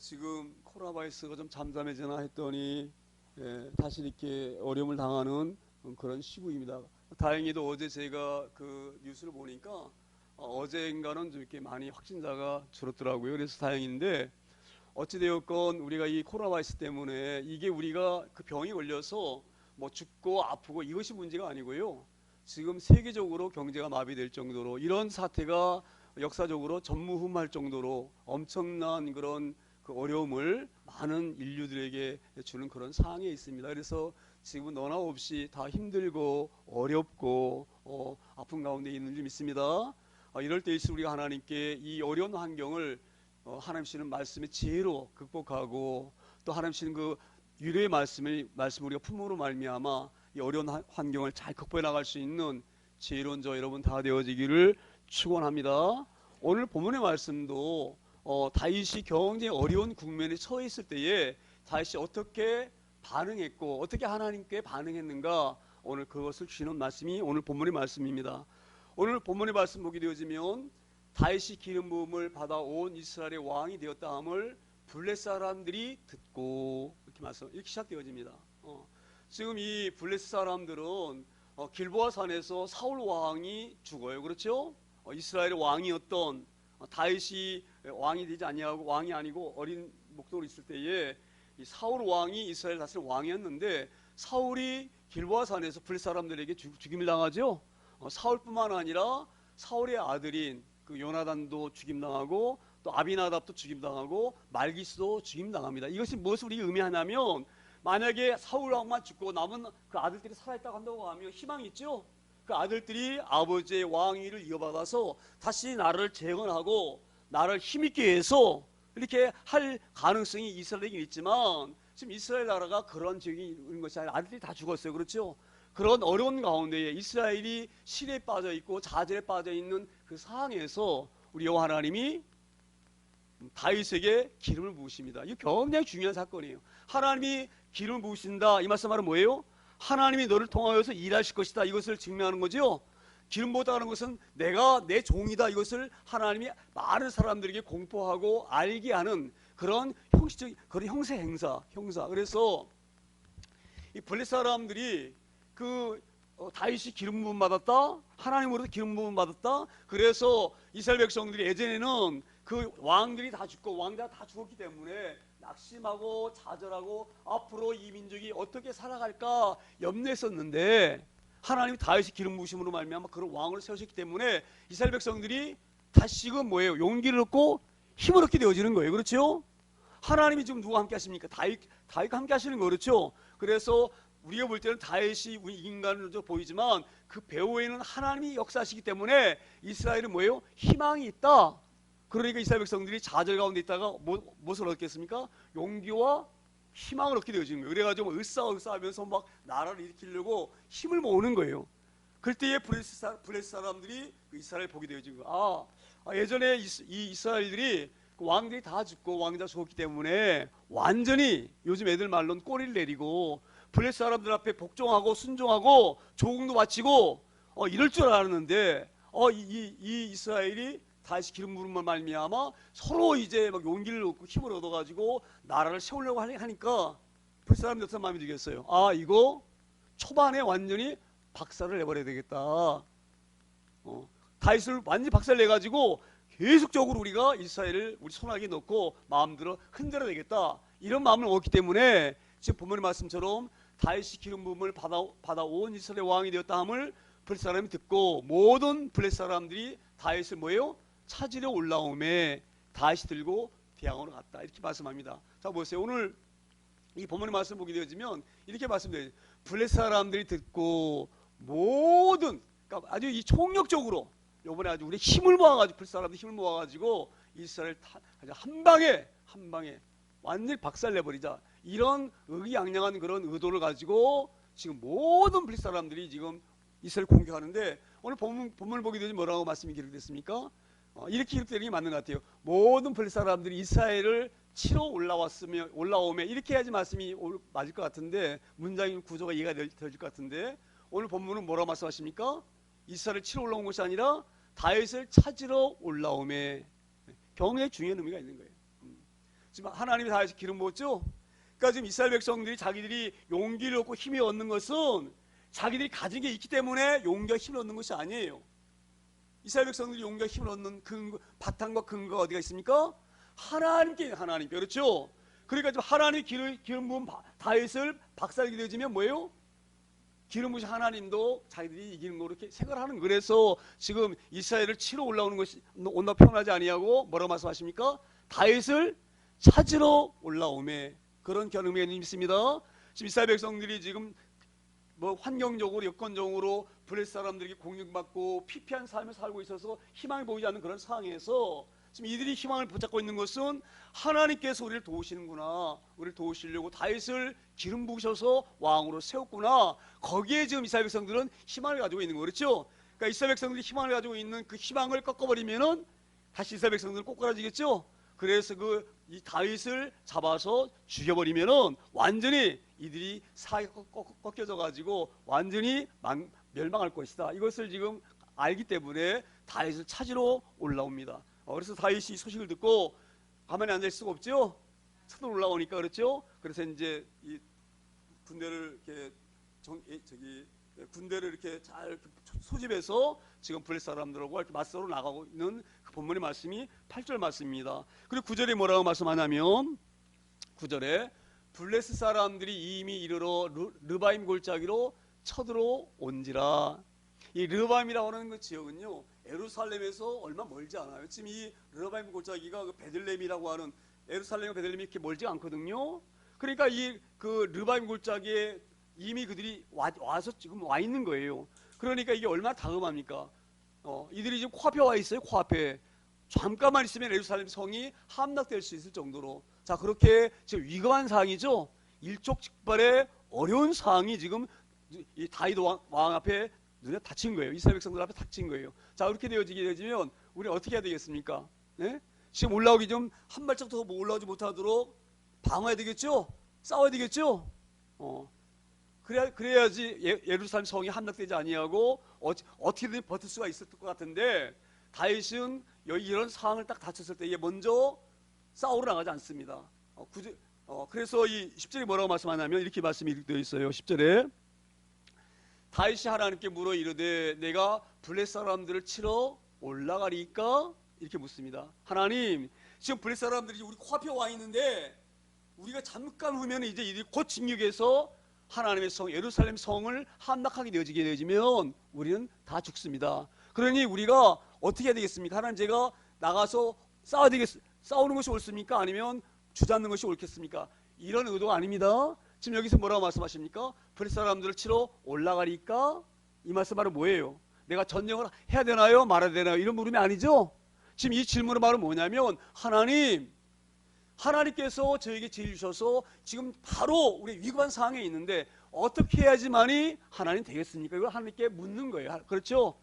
지금 코로나 바이러스가 좀 잠잠해지나 했더니 다시 이렇게 어려움을 당하는 그런 시국입니다. 다행히도 어제 제가 그 뉴스를 보니까 어제인가는 좀 이렇게 많이 확진자가 줄었더라고요. 그래서 다행인데 어찌되었건 우리가 이 코로나 바이러스 때문에 이게 우리가 그 병이 걸려서 뭐 죽고 아프고 이것이 문제가 아니고요. 지금 세계적으로 경제가 마비될 정도로 이런 사태가 역사적으로 전무후무할 정도로 엄청난 그런 그 어려움을 많은 인류들에게 주는 그런 상황에 있습니다. 그래서 지금 너나 없이 다 힘들고 어렵고 아픈 가운데 있는 줄 믿습니다. 이럴 때일수록 우리가 하나님께 이 어려운 환경을 하나님 주시는 말씀의 지혜로 극복하고 또 하나님 주시는 그 위로의 말씀을 우리가 품으로 말미암아 이 어려운 환경을 잘 극복해 나갈 수 있는 지혜로운 저 여러분 다 되어지기를 축원합니다. 오늘 본문의 말씀도 다윗이 굉장히 어려운 국면에 처해 있을 때에 다윗이 어떻게 반응했고 어떻게 하나님께 반응했는가, 오늘 그것을 주시는 말씀이 오늘 본문의 말씀입니다. 오늘 본문의 말씀 보게 되어지면 다윗이 기름 부음을 받아온 이스라엘의 왕이 되었다 함을 블레 사람들이 듣고 이렇게 시작되어집니다. 지금 이 블레스 사람들은 길보아 산에서 사울 왕이 죽어요. 그렇죠? 이스라엘의 왕이었던 다윗이 왕이 되지 아니하고 왕이 아니고 어린 목동으로 있을 때에 이 사울 왕이 이스라엘 다스리는 왕이었는데 사울이 길보아 산에서 블레스 사람들에게 죽임을 당하죠. 사울뿐만 아니라 사울의 아들인 그 요나단도 죽임당하고 또 아비나답도 죽임당하고 말기스도 죽임당합니다. 이것이 무엇을 우리가 의미하냐면, 만약에 사울 왕만 죽고 남은 그 아들들이 살아있다고 한다고 하면 희망이 있죠. 그 아들들이 아버지의 왕위를 이어받아서 다시 나라를 재건하고 나라를 힘있게 해서 이렇게 할 가능성이 이스라엘에게 있지만, 지금 이스라엘 나라가 그런 지역이 있는 것이 아니라 아들들이 다 죽었어요. 그렇죠? 그런 어려운 가운데에 이스라엘이 실에 빠져 있고 좌절에 빠져 있는 그 상황에서 우리 여호와 하나님이 다윗에게 기름을 부으십니다. 이거 굉장히 중요한 사건이에요. 하나님이 기름을 부으신다, 이 말씀은 뭐예요? 하나님이 너를 통하여서 일하실 것이다, 이것을 증명하는 거죠. 기름 부었다는 것은 내가 내 종이다, 이것을 하나님이 많은 사람들에게 공포하고 알게 하는 그런 형식적 그런 형세 행사. 그래서 이 블레 사람들이 다윗이 기름 부음 받았다, 하나님으로부터 기름 부음 받았다. 그래서 이스라엘 백성들이 예전에는 그 왕들이 다 죽고 왕자가 다 죽었기 때문에 낙심하고 좌절하고 앞으로 이 민족이 어떻게 살아갈까 염려했었는데, 하나님이 다윗이 기름 부으심으로 말미암아 그런 왕을 세우셨기 때문에 이스라엘 백성들이 다시금 뭐예요? 용기를 얻고 힘을 얻게 되어지는 거예요. 그렇죠? 하나님이 지금 누가 함께 하십니까? 다윗과 함께 하시는 거, 그렇죠? 그래서 우리가 볼 때는 다윗이 인간으로 보이지만 그 배후에는 하나님이 역사하시기 때문에 이스라엘은 뭐예요? 희망이 있다. 그러니까 이스라엘 백성들이 좌절 가운데 있다가 무엇을 얻겠습니까? 용기와 희망을 얻게 되어지는 거예요. 그래가지고 으쌰으쌰하면서 막 나라를 일으키려고 힘을 모으는 거예요. 그때에 블레스 사람들이 이스라엘 보게 되어진 거예요. 예전에 이 이스라엘들이 왕들이 다 죽고 왕자 죽었기 때문에 완전히 요즘 애들 말로는 꼬리를 내리고 블레스 사람들 앞에 복종하고 순종하고 조공도 바치고 이럴 줄 알았는데 이 이스라엘이 다시 기름 부음을 말미암아 서로 이제 막 용기를 얻고 힘을 얻어가지고 나라를 세우려고 하니까 블레스 사람들 어떤 마음이 들겠어요? 이거 초반에 완전히 박살을 내버려야 되겠다. 다윗을 완전히 박살 내가지고 계속적으로 우리가 이스라엘을 우리 손아귀에 넣고 마음대로 흔들어야 되겠다, 이런 마음을 얻기 때문에 지금 본문의 말씀처럼 다윗이 기름 부음을 받아온 이스라엘 왕이 되었다 함을 블레스 사람이 듣고 모든 블레스 사람들이 다윗을 뭐예요? 찾으려 올라오매 다윗이 들고 대항으로 갔다, 이렇게 말씀합니다. 자 보세요. 오늘 이 본문의 말씀 보게 되어지면 이렇게 말씀드려요. 블레스 사람들이 듣고 모든, 그러니까 아주 이 총력적으로 요번에 아주 우리 힘을 모아가지고 블레스 사람들 힘을 모아가지고 이스라엘 한 방에 완전히 박살내버리자, 이런 의기양양한 그런 의도를 가지고 지금 모든 블레스 사람들이 지금 이스라엘 공격하는데, 오늘 본문을 보게 되면 뭐라고 말씀이 기록됐습니까? 이렇게 기록되는 게 맞는 것 같아요. 모든 블레스 사람들이 이스라엘을 치러 올라오면 이렇게 해야지 말씀이 맞을 것 같은데, 문장의 구조가 이해가 될 것 같은데, 오늘 본문은 뭐라고 말씀하십니까? 이스라엘을 치러 올라온 것이 아니라 다윗을 찾으러 올라오매, 굉장히 중요한 의미가 있는 거예요. 지금 하나님이 다윗에게 기름 부었죠. 그러니까 지금 이스라엘 백성들이 자기들이 용기를 얻고 힘이 얻는 것은 자기들이 가진 게 있기 때문에 용기와 힘을 얻는 것이 아니에요. 이스라엘 백성들이 용기와 힘을 얻는 근거, 바탕과 근거가 어디가 있습니까? 하나님께, 하나님께. 그렇죠? 그러니까 지금 하나님이 기름 부은 다윗을 박살내게 되어지면 뭐예요? 기름 부으신 하나님도 자기들이 이기는 거 이렇게 생각하는. 그래서 지금 이스라엘을 치러 올라오는 것이 온다 표현하지 아니하고 뭐라고 말씀하십니까? 다윗을 찾으러 올라오매. 그런 견음이 있습니다. 지금 이스라엘 백성들이 지금 뭐 환경적으로 여건적으로 블레셋 사람들에게 공격받고 피폐한 삶을 살고 있어서 희망이 보이지 않는 그런 상황에서 지금 이들이 희망을 붙잡고 있는 것은 하나님께서 우리를 도우시는구나, 우리를 도우시려고 다윗을 기름 부으셔서 왕으로 세웠구나, 거기에 지금 이스라엘 백성들은 희망을 가지고 있는 거. 그렇죠? 그러니까 이스라엘 백성들이 희망을 가지고 있는 그 희망을 꺾어버리면은 다시 이스라엘 백성들은 꼬꾸라지겠죠. 그래서 이 다윗을 잡아서 죽여버리면은 완전히 이들이 사이가 꺾여져 가지고 완전히 멸망할 것이다. 이것을 지금 알기 때문에 다윗을 찾으러 올라옵니다. 그래서 다윗이 소식을 듣고 가만히 앉아 있을 수가 없죠. 쳐들어 올라오니까. 그렇죠. 그래서 이제 이 군대를 이렇게 군대를 이렇게 잘 소집해서 지금 블레셋 사람들하고 이렇게 맞서러 나가고 있는 그 본문의 말씀이 8절 말씀입니다. 그리고 9절에 뭐라고 말씀하냐면 9절에 블레셋 사람들이 이미 이르러 르바임 골짜기로 쳐들어 온지라. 이 르바임이라고 하는 그 지역은요, 예루살렘에서 얼마 멀지 않아요. 지금 이 르바임 골짜기가 그 베들레헴이라고 하는, 예루살렘과 베들레헴이 이렇게 멀지 않거든요. 그러니까 이 그 르바임 골짜기에 이미 그들이 와서 지금 와 있는 거예요. 그러니까 이게 얼마나 다급합니까? 이들이 지금 코앞에 와 있어요. 코앞에. 잠깐만 있으면 예루살렘 성이 함락될 수 있을 정도로. 자, 그렇게 지금 위급한 상황이죠. 일촉즉발의 어려운 상황이 지금 이 다윗 왕 앞에 눈에 닥친 거예요. 이스라엘 백성들 앞에 닥친 거예요. 자, 그렇게 되어지면 우리는 어떻게 해야 되겠습니까? 네? 지금 올라오기 좀 한 발짝 더 올라오지 못하도록 방어해야 되겠죠? 싸워야 되겠죠? 그래야지 예루살렘 성이 함락되지 아니하고 어떻게든 버틸 수가 있을 것 같은데, 다윗은 이런 상황을 딱 닥쳤을 때 먼저 싸우러 나가지 않습니다. 그래서 이 10절에 뭐라고 말씀하냐면 이렇게 말씀이 되어 있어요. 10절에 다윗이 하나님께 물어 이르되 내가 블레셋 사람들을 치러 올라가리까? 이렇게 묻습니다. 하나님, 지금 블레셋 사람들이 우리 코앞에 와 있는데 우리가 잠깐 후면 이제 이들이 곧 진격해서 하나님의 성 예루살렘 성을 함락하게 되어지면 우리는 다 죽습니다. 그러니 우리가 어떻게 해야 되겠습니까? 하나님, 제가 나가서 싸우는 것이 옳습니까? 아니면 주저앉는 것이 옳겠습니까? 이런 의도가 아닙니다. 지금 여기서 뭐라고 말씀하십니까? 블레셋 사람들을 치러 올라가리까? 이 말씀 바로 뭐예요? 내가 전쟁을 해야 되나요? 말아야 되나요? 이런 물음이 아니죠. 지금 이 질문의 말은 뭐냐면, 하나님께서 저에게 제일 주셔서 지금 바로 우리 위급한 상황에 있는데 어떻게 해야지만이 하나님 되겠습니까? 이걸 하나님께 묻는 거예요. 그렇죠?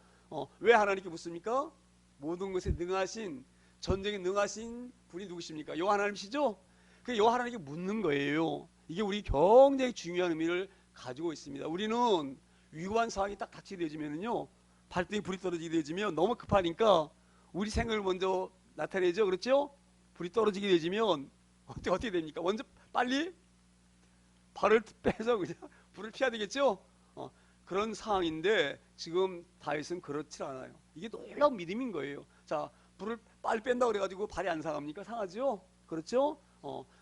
왜 하나님께 묻습니까? 모든 것에 능하신, 전쟁에 능하신 분이 누구십니까? 여호와 하나님이시죠? 그 여호와 하나님께 묻는 거예요. 이게 우리 굉장히 중요한 의미를 가지고 있습니다. 우리는 위급한 상황이 딱 닥치게 되어지면요, 발등에 불이 떨어지게 되어지면 너무 급하니까 우리 생각을 먼저 나타내죠. 그렇죠? 불이 떨어지게 되어지면 어떻게 됩니까? 먼저 빨리 발을 빼서 그냥 불을 피해야 되겠죠? 그런 상황인데 지금 다윗은 그렇지 않아요. 이게 놀라운 믿음인 거예요. 자, 불을 빨리 뺀다고 그래가지고 발이 안 상합니까? 상하죠? 그렇죠?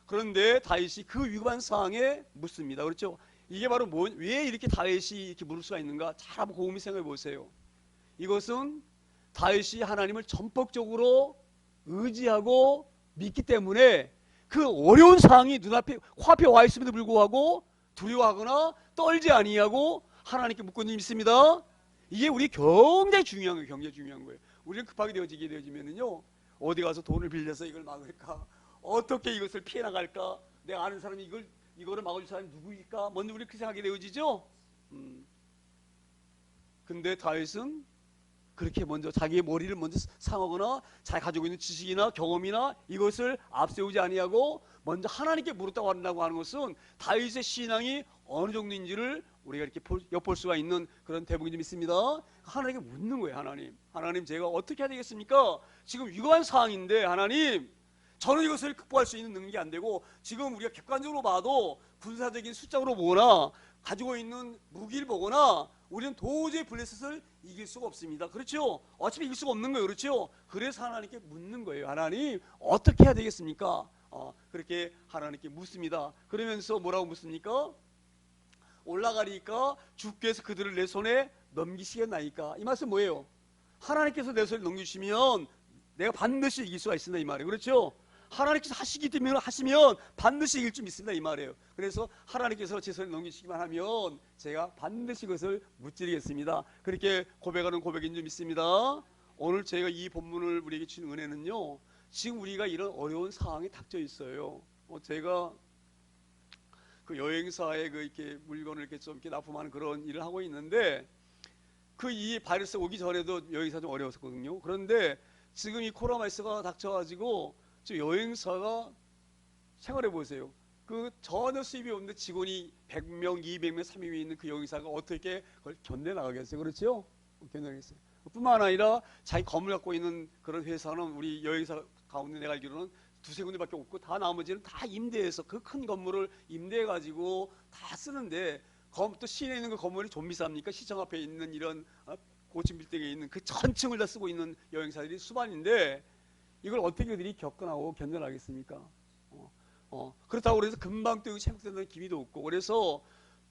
그런데 다윗이 그 위급한 상황에 묻습니다. 그렇죠? 이게 바로 왜 이렇게 다윗이 이렇게 물을 수가 있는가? 잘 한번 곰곰이 생각해 보세요. 이것은 다윗이 하나님을 전폭적으로 의지하고 믿기 때문에 그 어려운 상황이 눈앞에 코앞에 와 있음에도 불구하고 두려워하거나 떨지 아니하고 하나님께 묻고 있습니다. 이게 우리 굉장히 중요한 거예요. 굉장히 중요한 거예요. 우리는 급하게 되어지면은요, 어디 가서 돈을 빌려서 이걸 막을까? 어떻게 이것을 피해 나갈까? 내가 아는 사람이 이거를 막을 사람이 누구일까? 먼저 우리 그렇게 생각하게 되어지죠. 근데 다윗은 그렇게 먼저 자기의 머리를 먼저 상하거나 자기 가지고 있는 지식이나 경험이나 이것을 앞세우지 아니하고 먼저 하나님께 물었다고 한다고 하는 것은 다윗의 신앙이 어느 정도인지를 우리가 이렇게 엿볼 수가 있는 그런 대목이 좀 있습니다. 하나님께 묻는 거예요. 하나님, 제가 어떻게 해야 되겠습니까? 지금 위급한 상황인데 하나님, 저는 이것을 극복할 수 있는 능력이 안 되고, 지금 우리가 객관적으로 봐도 군사적인 숫자로 보거나 가지고 있는 무기를 보거나 우리는 도저히 블레셋을 이길 수가 없습니다. 그렇죠? 어차피 이길 수가 없는 거예요. 그렇죠? 그래서 하나님께 묻는 거예요. 하나님 어떻게 해야 되겠습니까? 그렇게 하나님께 묻습니다. 그러면서 뭐라고 묻습니까? 올라가니까 주께서 그들을 내 손에 넘기시겠나이까. 이 말씀 뭐예요? 하나님께서 내 손에 넘기시면 내가 반드시 이길 수가 있습니다, 이 말이에요. 그렇죠? 하나님께서 하시기 때문에 하시면 반드시 이길 줄 믿습니다, 이 말이에요. 그래서 하나님께서 제 손에 넘기시기만 하면 제가 반드시 그것을 무찌르겠습니다. 그렇게 고백하는 고백인 줄 믿습니다. 오늘 제가 이 본문을 우리에게 주신 은혜는요, 지금 우리가 이런 어려운 상황에 닥쳐 있어요. 제가 그 여행사에 이렇게 물건을 이렇게 좀 이렇게 납품하는 그런 일을 하고 있는데, 이 바이러스 오기 전에도 여행사 좀 어려웠었거든요. 그런데 지금 이 코로나 바이러스가 닥쳐가지고 지금 여행사가 생활해 보세요. 전혀 수입이 없는데 직원이 100명, 200명, 300명 있는 그 여행사가 어떻게 그걸 견뎌 나가겠어요? 그렇죠? 견뎌나겠어요. 뿐만 아니라 자기 건물 갖고 있는 그런 회사는 우리 여행사 가운데 내가 알기로는 두세 군데밖에 없고, 다 나머지는 다 임대해서 그 큰 건물을 임대해가지고 다 쓰는데, 또 시내에 있는 그 건물이 좀 비쌉니까? 시청 앞에 있는 이런 고층 빌딩에 있는 그 전층을 다 쓰고 있는 여행사들이 수반인데, 이걸 어떻게 그들이 겪어나고 견뎌나겠습니까? 그렇다고 그래서 금방 또 회복된다는 기미도 없고, 그래서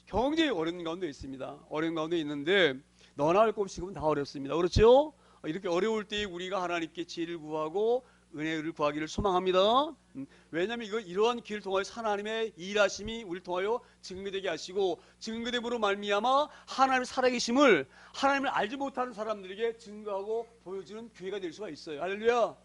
굉장히 어려운 가운데 있습니다. 어려운 가운데 있는데 너나 할 것 없이 지금은 다 어렵습니다. 그렇죠? 이렇게 어려울 때 우리가 하나님께 지혜를 구하고 은혜를 구하기를 소망합니다. 왜냐하면 이러한 길을 통하여 하나님의 일하심이 우리를 통하여 증거되게 하시고, 증거됨으로 말미암아 하나님의 살아계심을 하나님을 알지 못하는 사람들에게 증거하고 보여주는 기회가 될 수가 있어요. 할렐루야.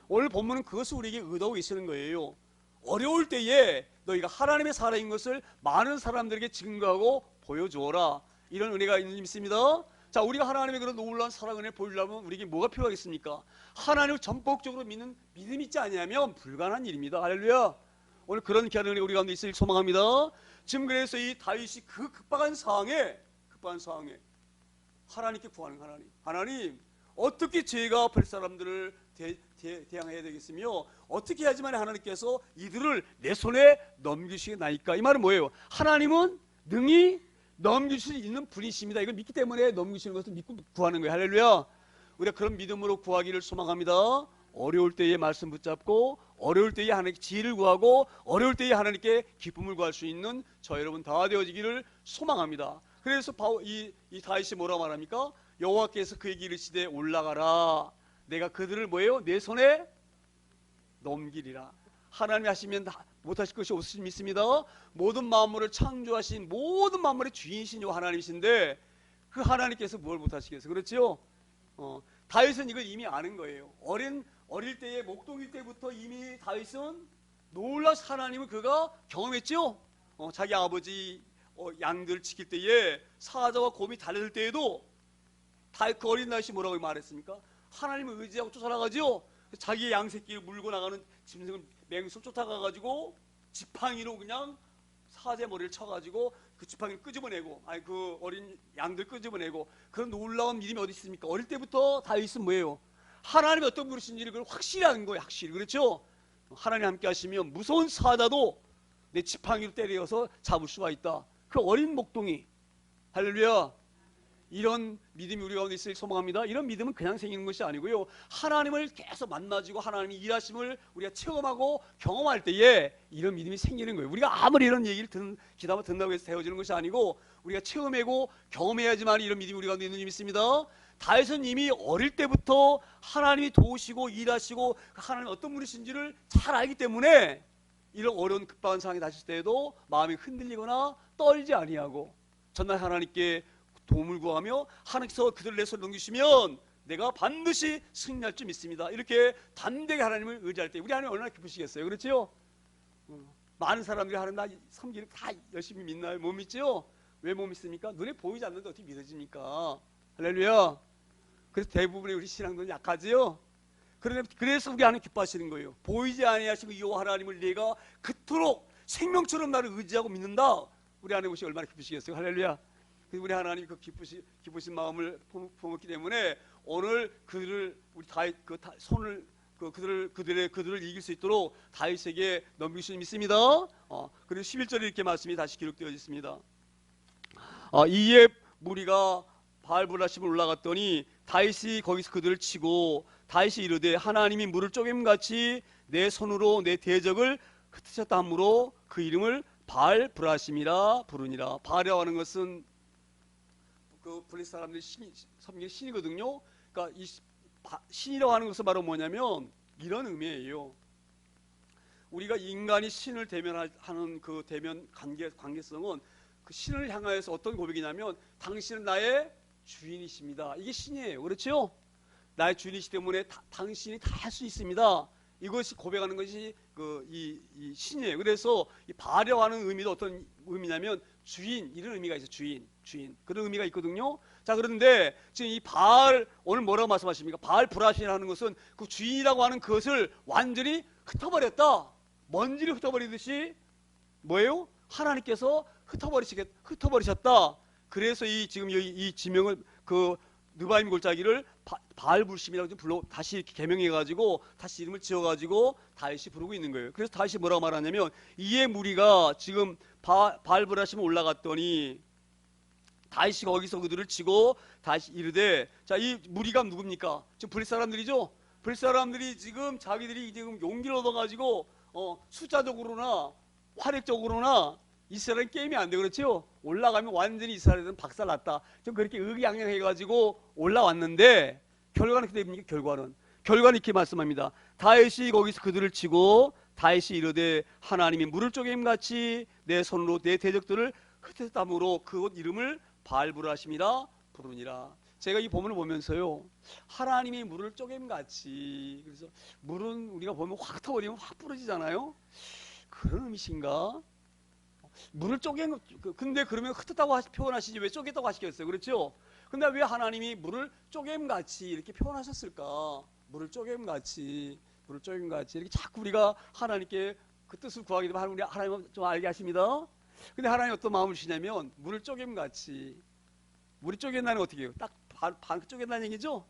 오늘 본문은 그것을 우리에게 의도하고 계시는 거예요. 어려울 때에 너희가 하나님의 살아인 것을 많은 사람들에게 증거하고 보여주어라. 이런 은혜가 있는 줄 믿습니다. 자, 우리가 하나님의 그런 놀라운 사랑 은혜를 보이려면 우리에게 뭐가 필요하겠습니까? 하나님을 전폭적으로 믿는 믿음이 있지 않으면 불가능한 일입니다. 할렐루야. 오늘 그런 귀한 은혜가 우리 가운데 있으길 소망합니다. 지금 그래서 이 다윗이 그 급박한 상황에 하나님께 구하는 하나님 어떻게 제가 별 사람들을 대항해야 되겠으며, 어떻게 해야지만 하나님께서 이들을 내 손에 넘기시겠나이까. 이 말은 뭐예요? 하나님은 능히 넘기실 수 있는 분이십니다. 이걸 믿기 때문에 넘기시는 것을 믿고 구하는 거예요. 할렐루야. 우리가 그런 믿음으로 구하기를 소망합니다. 어려울 때에 말씀 붙잡고, 어려울 때에 하나님께 지혜를 구하고, 어려울 때에 하나님께 기쁨을 구할 수 있는 저 여러분 다 되어지기를 소망합니다. 그래서 이 다윗이 뭐라고 말합니까? 여호와께서 그에게 이르시되 올라가라. 내가 그들을 뭐예요? 내 손에 넘기리라. 하나님이 하시면 못하실 것이 없으신 믿습니다. 모든 만물을 창조하신 모든 만물의 주인이신 하나님이신데, 그 하나님께서 뭘 못하시겠어요? 그렇죠? 다윗은 이걸 이미 아는 거예요. 어릴 때에 목동일 때부터 이미 다윗은 놀라운 하나님을 그가 경험했죠. 자기 아버지 양들 지킬 때에 사자와 곰이 달려들 때에도 다윗 그 어린 나이에 뭐라고 말했습니까? 하나님을 의지하고 쫓아나가죠. 자기 양새끼를 물고 나가는 짐승을 맹수를 쫓아가가지고 지팡이로 그냥 사제 머리를 쳐가지고 그 지팡이를 끄집어내고, 그 어린 양들 끄집어내고, 그런 놀라운 믿음이 어디 있습니까? 어릴 때부터 다윗은 뭐예요? 하나님이 어떤 분이신지를 그걸 확실히 아는 거예요. 확실히. 그렇죠? 하나님 함께 하시면 무서운 사자도 내 지팡이로 때려서 잡을 수가 있다. 그 어린 목동이. 할렐루야. 이런 믿음이 우리 가운데 있을 소망합니다. 이런 믿음은 그냥 생기는 것이 아니고요, 하나님을 계속 만나지고 하나님의 일하심을 우리가 체험하고 경험할 때에 이런 믿음이 생기는 거예요. 우리가 아무리 이런 얘기를 기다만 듣는다고 해서 되어지는 것이 아니고, 우리가 체험하고 경험해야지만 이런 믿음이 우리 가운데 있는 줄 믿습니다. 다윗은 이미 어릴 때부터 하나님이 도우시고 일하시고 하나님 어떤 분이신지를 잘 알기 때문에 이런 어려운 급박한 상황이 닥칠 때에도 마음이 흔들리거나 떨지 아니하고, 전날 하나님께 도움을 구하며 하나님께서 그들을 내 손에 넘기시면 내가 반드시 승리할 줄 믿습니다. 이렇게 담대하게 하나님을 의지할 때 우리 하나님 얼마나 기쁘시겠어요. 그렇죠? 많은 사람들이 하나님 섬기를 다 열심히 믿나요? 못 믿죠? 왜 못 믿습니까? 눈에 보이지 않는데 어떻게 믿어집니까? 할렐루야. 그래서 대부분의 우리 신앙들은 약하지요. 그래서 우리 하나님 기뻐하시는 거예요. 보이지 아니하시고 여호와 하나님을 내가 그토록 생명처럼 나를 의지하고 믿는다. 우리 하나님 오시 얼마나 기쁘시겠어요. 할렐루야. 우리 하나님 그 기쁘신 마음을 품었기 때문에 오늘 그들을 우리 손을 그들을 이길 수 있도록 다윗에게 넘기신 믿습니다. 그리고 11절에 이렇게 말씀이 다시 기록되어 있습니다. 이에 무리가 바알브라심을 올라갔더니 다윗이 거기서 그들을 치고 다윗이 이르되 하나님이 물을 쪼개음같이 내 손으로 내 대적을 흩으셨다 하므로 그 이름을 바알브라심이라 부르니라. 바알이라고 하는 것은 그 블레셋 사람들이 섬기는 신이거든요. 그러니까 이 신이라고 하는 것은 바로 뭐냐면 이런 의미예요. 우리가 인간이 신을 대면하는 그 대면 관계성은 그 신을 향하여서 어떤 고백이냐면 당신은 나의 주인이십니다. 이게 신이에요. 그렇죠? 나의 주인이시기 때문에 당신이 다 할 수 있습니다. 이것이 고백하는 것이 이 신이에요. 그래서 이 바알이라고 하는 의미도 어떤 의미냐면 주인, 이런 의미가 있어요. 주인 그런 의미가 있거든요. 자, 그런데 지금 이 바알, 오늘 뭐라고 말씀하십니까? 바알 브라심이라는 것은 그 주인이라고 하는 그것을 완전히 흩어버렸다. 먼지를 흩어버리듯이 뭐예요? 하나님께서 흩어버리셨다. 그래서 지금 이 지명을 그 느바임 골짜기를 바알불심이라고 다시 이렇게 개명해가지고 다시 이름을 지어가지고 다윗이 부르고 있는 거예요. 그래서 다윗이 뭐라고 말하냐면 이에 무리가 지금 바알브라심에 올라갔더니 다윗이 거기서 그들을 치고 다시 이르되, 자, 이 무리가 누굽니까? 지금 블레셋 사람들이죠. 블레셋 사람들이 지금 자기들이 지금 용기를 얻어가지고 숫자적으로나 화력적으로나 이스라엘은 게임이 안 돼. 그렇죠? 올라가면 완전히 이스라엘은 박살났다. 좀 그렇게 의기양양해가지고 올라왔는데 결과는 어떻게 됩니까? 결과는 이렇게 말씀합니다. 다윗이 거기서 그들을 치고 다윗이 이르되 하나님이 물을 쪼개임같이 내 손으로 내 대적들을 흩으셨다므로 그곳 이름을 바알브라심이라 부르니라. 제가 이 본문을 보면서요, 하나님이 물을 쪼개임같이, 그래서 물은 우리가 보면 확 터버리면 확 부러지잖아요. 그런 의미신가? 물을 쪼갠, 근데 그러면 흩었다고 표현하시지 왜 쪼갰다고 하시겠어요? 그렇죠? 근데 왜 하나님이 물을 쪼개임같이 이렇게 표현하셨을까? 물을 쪼개임같이 이렇게 자꾸 우리가 하나님께 그 뜻을 구하게 되면 우리 하나님은 좀 알게 하십니다. 근데 하나님 어떤 마음을 주시냐면 물을 쪼개임같이, 물이 쪼갠다는 건 어떻게 해요? 딱 반 쪼갠다는 얘기죠?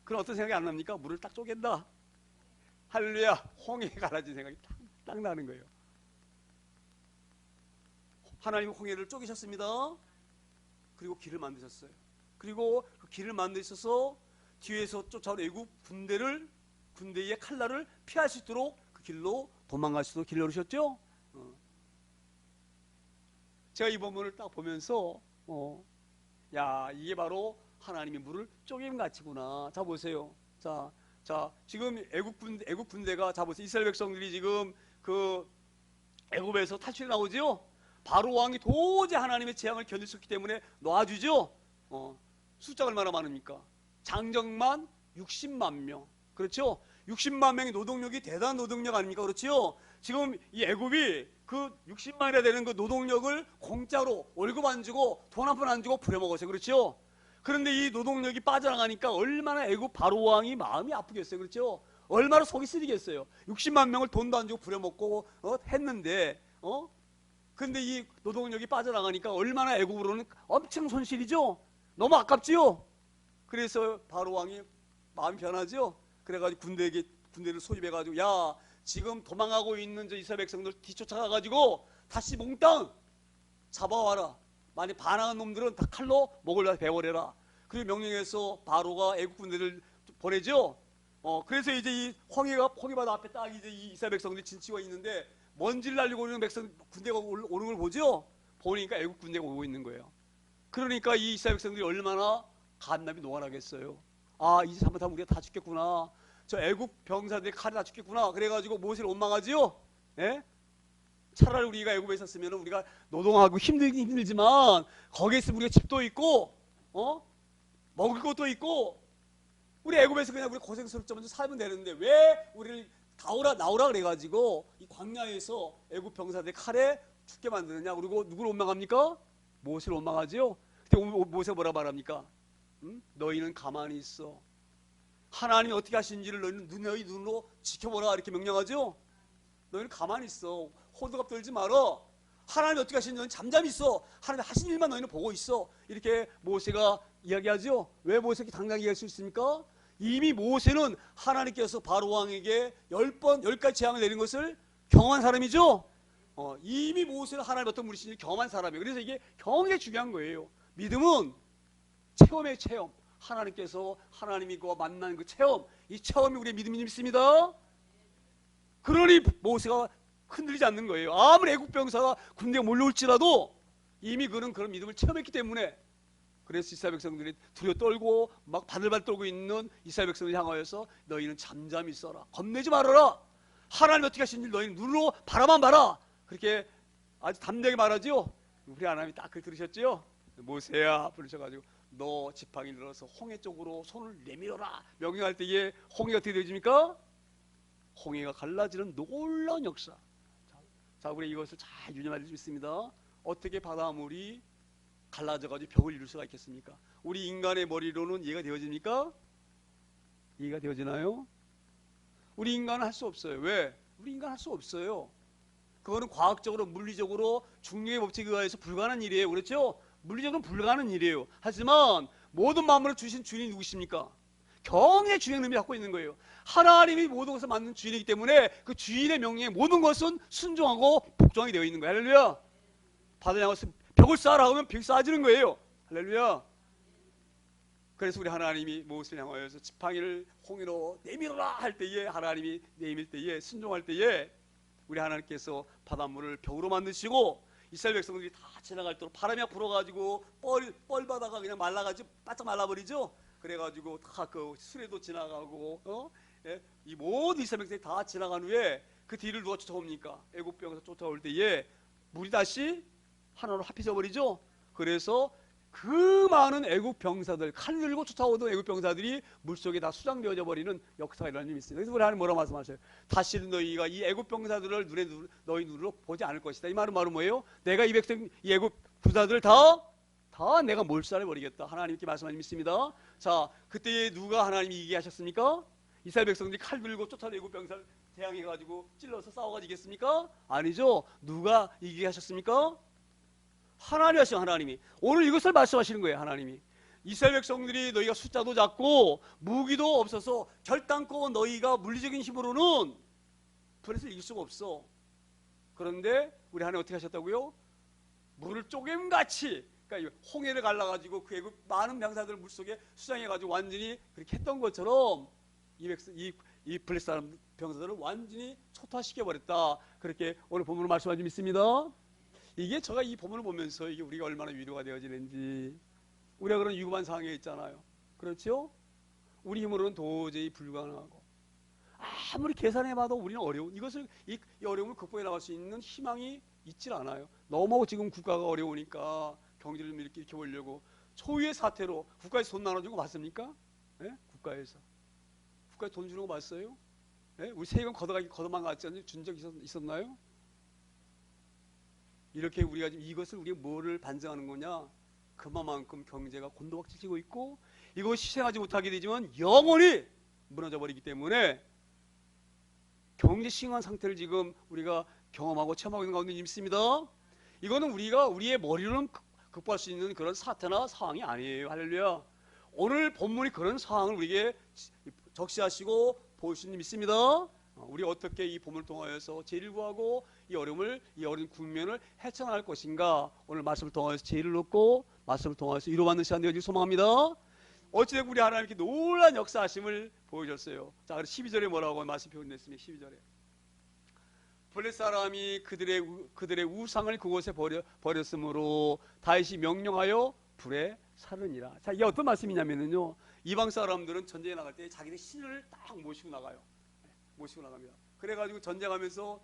그럼 어떤 생각이 안 납니까? 물을 딱 쪼갠다. 할렐루야, 홍해 갈라진 생각이 딱 나는 거예요. 하나님은 홍해를 쪼개셨습니다. 그리고 길을 만드셨어요. 그리고 그 길을 만드셔서 뒤에서 쫓아온 애국 군대의 칼날을 피할 수 있도록 그 길로 도망갈 수 있도록 길을 열으셨죠. 제가 이 본문을 딱 보면서 야, 이게 바로 하나님의 물을 쪼개임같이구나. 자, 보세요. 자, 지금 애국 군대가, 자, 보세요. 이스라엘 백성들이 지금 그 애국에서 탈출해 나오죠. 바로 왕이 도저히 하나님의 재앙을 견딜 수 없기 때문에 놔주죠. 숫자가 얼마나 많습니까? 장정만 60만 명. 그렇죠? 60만 명의 노동력이 대단한 노동력 아닙니까? 그렇죠? 지금 이 애굽이 그 60만이나 되는 그 노동력을 공짜로 월급 안 주고 돈 한 푼 안 주고 부려먹었어요. 그렇죠? 그런데 이 노동력이 빠져나가니까 얼마나 애굽 바로 왕이 마음이 아프겠어요. 그렇죠? 얼마나 속이 쓰리겠어요. 60만 명을 돈도 안 주고 부려먹고 했는데 근데 이 노동력이 빠져나가니까 얼마나 애굽으로는 엄청 손실이죠. 너무 아깝지요. 그래서 바로 왕이 마음이 변하죠. 그래가지고 군대를 소집해가지고, 야, 지금 도망가고 있는 저 이스라엘 백성들 뒤쫓아가가지고 다시 몽땅 잡아와라. 만약 반항한 놈들은 다 칼로 목을 다 베어버려라. 그리고 명령해서 바로가 애국 군대를 보내죠. 그래서 이제 이 홍해바다 앞에 딱 이제 이 이스라엘 백성들이 진치고 있는데 먼지를 날리고 오는 군대가 오는 걸 보죠. 보니까 애국 군대가 오고 있는 거예요. 그러니까 이 이스라엘 백성들이 얼마나 간남이 노안하겠어요. 아, 이제 잘못하면 우리가 다 죽겠구나. 저 애국 병사들이 칼에 다 죽겠구나. 그래가지고 모세를 원망하지요. 예? 차라리 우리가 애국에 있었으면 우리가 노동하고 힘들지만 거기에 있으면 우리가 집도 있고 먹을 것도 있고 우리 애국에서 그냥 우리 고생스럽지만 살면 되는데 왜 우리를 나오라 그래가지고 이 광야에서 애국 병사들이 칼에 죽게 만드느냐. 그리고 누구를 원망합니까? 모세를 원망하지요. 그때 모세가 뭐라 말합니까? 너희는 가만히 있어. 하나님이 어떻게 하시는지를 너희 눈으로 지켜보라. 이렇게 명령하죠. 너희는 가만히 있어. 호들갑 떨지 말아. 하나님이 어떻게 하시는지 너희는 잠잠히 있어. 하나님이 하신 일만 너희는 보고 있어. 이렇게 모세가 이야기하죠. 왜 모세가 당당히 이야기할 수 있습니까? 이미 모세는 하나님께서 바로 왕에게 10가지 재앙을 내린 것을 경험한 사람이죠. 이미 모세는 하나님 어떤 분이신지 경험한 사람이에요. 그래서 이게 경험이 중요한 거예요. 믿음은 체험의 체험. 하나님께서 하나님이 그와 만난 그 체험, 이 체험이 우리의 믿음이 있습니다. 그러니 모세가 흔들리지 않는 거예요. 아무리 애국 병사가 군대에 몰려올지라도 이미 그는 그런 믿음을 체험했기 때문에, 그래서 이스라엘 백성들이 두려워 떨고 막 바들바들 떨고 있는 이스라엘 백성을 향하여서 너희는 잠잠히 있어라, 겁내지 말아라, 하나님 어떻게 하시는지 너희는 눈으로 바라만 봐라, 그렇게 아주 담대하게 말하죠. 우리 하나님이 딱 그 들으셨죠. 모세야 부르셔가지고 너 지팡이 들어서 홍해 쪽으로 손을 내밀어라 명령할 때에 홍해가 어떻게 되어집니까? 홍해가 갈라지는 놀라운 역사. 자, 우리 이것을 잘 유념할 수 있습니다. 어떻게 바닷물이 갈라져가지고 벽을 이룰 수가 있겠습니까? 우리 인간의 머리로는 이해가 되어집니까? 이해가 되어지나요? 우리 인간은 할 수 없어요. 왜? 우리 인간 할 수 없어요. 그거는 과학적으로 물리적으로 중력의 법칙에 의해서 불가능한 일이에요. 그렇죠? 물리적으로는 불가능한 일이에요. 하지만 모든 만물을 주신 주인이 누구십니까? 경의 주인의 의미를 갖고 있는 거예요. 하나님이 모든 것을 만든 주인이기 때문에 그 주인의 명령에 모든 것은 순종하고 복종하게 되어 있는 거예요. 할렐루야. 바다를 향해서 벽을 쌓으라 하면 벽이 쌓아지는 거예요. 할렐루야. 그래서 우리 하나님이 모세를 향하여서 지팡이를 홍해로 내밀어라 할 때에, 하나님이 내밀 때에, 순종할 때에 우리 하나님께서 바닷물을 벽으로 만드시고 이스라엘 백성들이 다 지나갈 때로 바람이 불어가지고 뻘바다가 그냥 말라가지고 바짝 말라버리죠. 그래가지고 다 그 수레도 지나가고 이 모든 이스라엘 백성들이 다 지나간 후에 그 뒤를 누가 쫓아옵니까? 애굽 병에서 쫓아올 때에 물이 다시 하나로 합해져 버리죠. 그래서 그 많은 애국 병사들, 칼 들고 쫓아오던 애국 병사들이 물속에 다 수장되어져 버리는 역사가 일어나는 일이 있습니다. 그래서 우리 하나님 뭐라고 말씀하셔요? 다시는 너희가 이 애국 병사들을 너희 눈으로 보지 않을 것이다. 이 말은 뭐예요? 내가 이 백성, 이 애국 군사들을 다 내가 몰살해 버리겠다. 하나님께 말씀하신 믿습니다. 자, 그때 누가 하나님이 이기게 하셨습니까? 이스라엘 백성들이 칼 들고 쫓아온 애국 병사를 대항해가지고 찔러서 싸워가지고 이겼습니까? 아니죠. 누가 이기게 하셨습니까? 하나님 하신 하나님이. 오늘 이것을 말씀하시는 거예요. 하나님이 이스라엘 백성들이 너희가 숫자도 작고 무기도 없어서 결단코 너희가 물리적인 힘으로는 불에서 이길 수가 없어. 그런데 우리 하나님 어떻게 하셨다고요? 물을 쪼개같이, 그러니까 홍해를 갈라가지고 그 애굽 많은 병사들을 물속에 수장해가지고 완전히 그렇게 했던 것처럼 이 블레셋 사람 병사들을 완전히 초토화시켜버렸다. 그렇게 오늘 본문으로 말씀하지 믿습니다. 이게 제가 이 본문을 보면서 이게 우리가 얼마나 위로가 되어지는지, 우리가 그런 위급한 상황에 있잖아요. 그렇죠? 우리 힘으로는 도저히 불가능하고 아무리 계산해봐도 우리는 어려운 이 어려움을 극복해 나갈 수 있는 희망이 있질 않아요. 너무 지금 국가가 어려우니까 경제를 이렇게 보려고 초유의 사태로 국가에서 돈 나눠준 거 봤습니까? 네? 국가에서 돈 주는 거 봤어요? 네? 우리 세금 걷어만 갔지 않나요? 준 적 있었나요? 이렇게 우리가 지금 이것을 우리가 뭐를 반증하는 거냐? 그만큼 경제가 곤두박질치고 있고 이거 희생하지 못하게 되지만 영원히 무너져 버리기 때문에 경제 심한 상태를 지금 우리가 경험하고 체험하고 있는 가운데 있습니다. 이거는 우리가 우리의 머리로는 극복할 수 있는 그런 사태나 상황이 아니에요. 할렐루야. 오늘 본문이 그런 상황을 우리에게 적시하시고 보여주신 믿습니다. 우리 어떻게 이 본문을 통하여서 죄를 구하고 이 어려운 국면을 헤쳐나갈 것인가, 오늘 말씀을 통하여서 죄를 얻고 말씀을 통하여서 위로받는 시간 되어질 소망합니다. 어찌됐든 우리 하나님께 놀라운 역사하심을 보여줬어요. 자, 12절에 뭐라고 말씀 표현했습니까? 12절에 블레셋 사람이 그들의 우상을 그곳에 버렸으므로 다윗이 명령하여 불에 사르니라. 자, 이게 어떤 말씀이냐면요, 이방 사람들은 전쟁에 나갈 때 자기들 신을 딱 모시고 나가요. 모시고 나갑니다. 그래가지고 전쟁하면서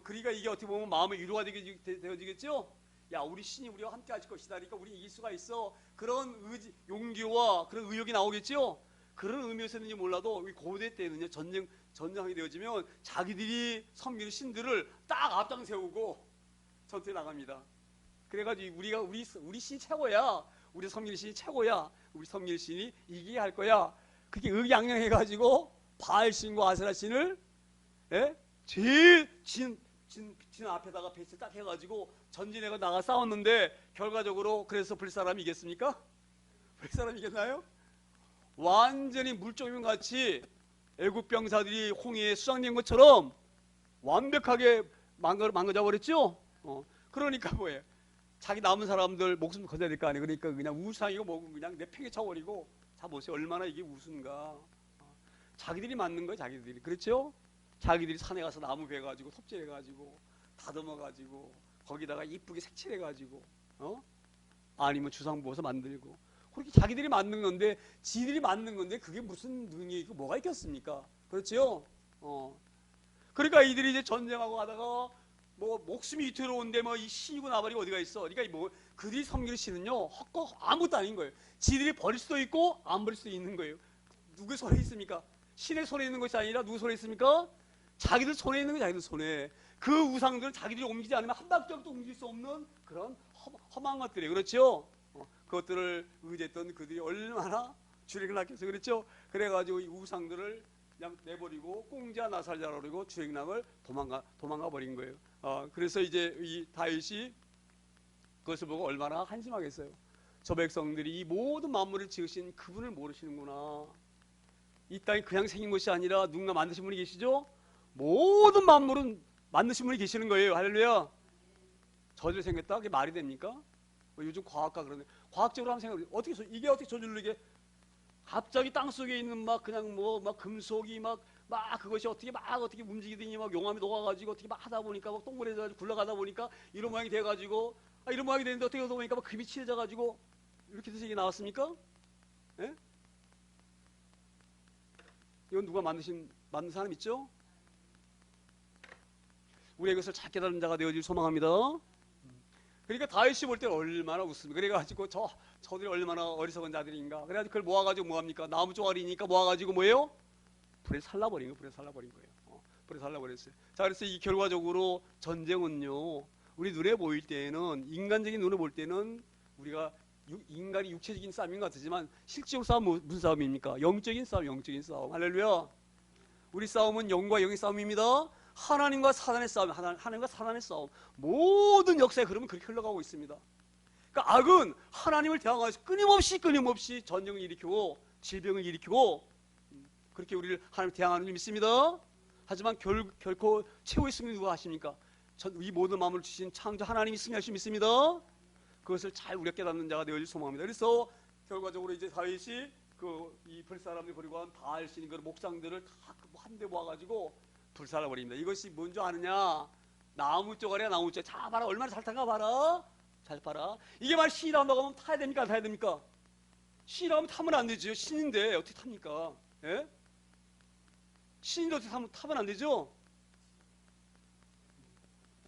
그러니까 이게 어떻게 보면 마음의 위로가 되어지겠죠? 야, 우리 신이 우리와 함께 하실 것이다. 그러니까 우리 이길 수가 있어. 그런 용기와 그런 의욕이 나오겠죠? 그런 의미였는지 몰라도 고대 때는요, 전쟁이 되어지면 자기들이 섬기는 신들을 딱 앞장 세우고 전투에 나갑니다. 그래가지고 우리 신이 최고야. 우리 섬기는 신이 최고야. 우리 섬기는 신이 이기게 할 거야. 그렇게 의기양양해가지고 바알신과 아세라신을 제일 진 앞에다가 배치 딱 해가지고 전진해가 나가 싸웠는데 결과적으로 그래서 블레셋 사람이 이겼습니까? 블레셋 사람이 이겼나요? 완전히 물조명 같이 애국 병사들이 홍해에 수장된 것처럼 완벽하게 망가져 버렸죠. 그러니까 뭐예요? 자기 남은 사람들 목숨 거둬야 될 거 아니에요. 그러니까 그냥 우상이고 뭐고 그냥 내팽개 쳐버리고, 자 보세요. 얼마나 이게 우스운가. 자기들이 맞는 거예요. 자기들이. 그렇죠? 자기들이 산에 가서 나무 베가지고 톱질해가지고 다듬어가지고 거기다가 이쁘게 색칠해가지고 아니면 주상 부어서 만들고, 그렇게 자기들이 만든 건데, 지들이 만든 건데 그게 무슨 능력이 있고 뭐가 있겠습니까? 그렇죠? 그러니까 이들이 이제 전쟁하고 하다가 뭐 목숨이 위태로운데 뭐 이 시고 나발이 어디가 있어? 그러니까 뭐 그들이 섬기는 신은요 헛거 아무것도 아닌 거예요. 지들이 버릴 수도 있고 안 버릴 수도 있는 거예요. 누구의 손에 있습니까? 신의 손에 있는 것이 아니라 누구 손에 있습니까? 자기들 손에 있는 거예요. 자기들 손에. 그 우상들은 자기들이 옮기지 않으면 한 발짝도 옮길 수 없는 그런 험한 것들이에요. 그렇죠? 그것들을 의지했던 그들이 얼마나 주력을 아껴서 그랬죠? 그래가지고 이 우상들을 그냥 내버리고 꽁지와 나살자라 그러고 주행락을 도망가 버린 거예요. 그래서 이제 이 다윗이 그것을 보고 얼마나 한심하겠어요. 저 백성들이 이 모든 만물을 지으신 그분을 모르시는구나. 이 땅이 그냥 생긴 것이 아니라 누군가 만드신 분이 계시죠? 모든 만물은 만드신 분이 계시는 거예요. 할렐루야. 저절로 생겼다? 그게 말이 됩니까? 뭐 요즘 과학가 그러네. 과학적으로 한번 생각해 보세요. 이게 어떻게 저절로 이게 갑자기 땅 속에 있는 막 그냥 뭐 막 금속이 막 그것이 어떻게 움직이더니 막 용암이 녹아가지고 어떻게 막 하다 보니까 막 동그래져가지고 굴러가다 보니까 이런 모양이 돼가지고 이런 모양이 되는데 어떻게 하다 보니까 막 금이 칠해져가지고 이렇게 돼서 이게 나왔습니까? 예? 이건 누가 만든 사람 있죠? 우리의 것을 잘 깨달은 자가 되어질 소망합니다. 그러니까 다윗이 볼 때는 얼마나 웃습니다. 그래가지고 저들이 얼마나 어리석은 자들인가. 그래가지고 그걸 모아가지고 뭐합니까? 나무 쪼가리니까 모아가지고 뭐예요? 불에 살라버린 거예요. 불에 살라버렸어요. 자, 그래서 이 결과적으로 전쟁은요, 우리 눈에 보일 때에는, 인간적인 눈에 볼 때는 우리가 인간이 육체적인 싸움인 것 같지만 실제로 싸움은 무슨 싸움입니까? 영적인 싸움. 할렐루야. 우리 싸움은 영과 영의 싸움입니다. 하나님과 사단의 싸움, 하나님과 사단의 싸움. 모든 역사의 흐름은 그렇게 흘러가고 있습니다. 그러니까 악은 하나님을 대항해서 끊임없이 전쟁을 일으키고 질병을 일으키고 그렇게 우리를 하나님 대항하는 줄 믿습니다. 하지만 결코 최후의 승리 누가 하십니까? 이 모든 마음을 주신 창조 하나님이 승리할 수 믿습니다. 그것을 잘 우리가 깨닫는 자가 되어질 소망합니다. 그래서 결과적으로 이제 다윗이 이 불사람들이 버리고 한 바알신 그 목상들을 다 한데 모아가지고 불살라버립니다. 이것이 뭔지 아느냐? 나무 쪼가리야, 나무 쪼가리. 자, 봐라. 얼마나 잘 탄가 봐라. 잘 봐라. 이게 말 신이라 한다고 하면 타야 됩니까? 안 타야 됩니까? 신이라 하면 타면 안 되죠. 신인데 어떻게 탑니까? 예? 신인데 어떻게 타면 안 되죠?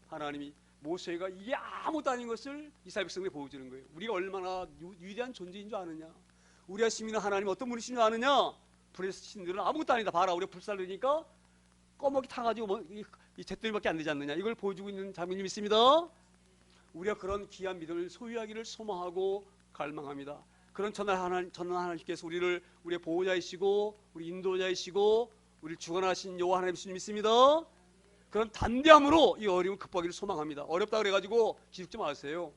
하나님이 모세가 이게 아무것도 아닌 것을 이스라엘 백성에게 보여주는 거예요. 우리가 얼마나 위대한 존재인 줄 아느냐? 우리가 신믿는 하나님 어떤 분이신 줄 아느냐? 불의 신들은 아무것도 아니다. 봐라. 우리가 불살르니까 꺼먹이 타가지고 이 잿더미밖에 안 되지 않느냐. 이걸 보여주고 있는 장면이 있습니다. 우리가 그런 귀한 믿음을 소유하기를 소망하고 갈망합니다. 그런 전능한 하나님께서 우리의 보호자이시고 우리 인도자이시고 우리를 주관하신 여호와 하나님이신 믿습니다. 그런 담대함으로 이 어려움을 극복하기를 소망합니다. 어렵다 그래가지고 기죽지 마세요.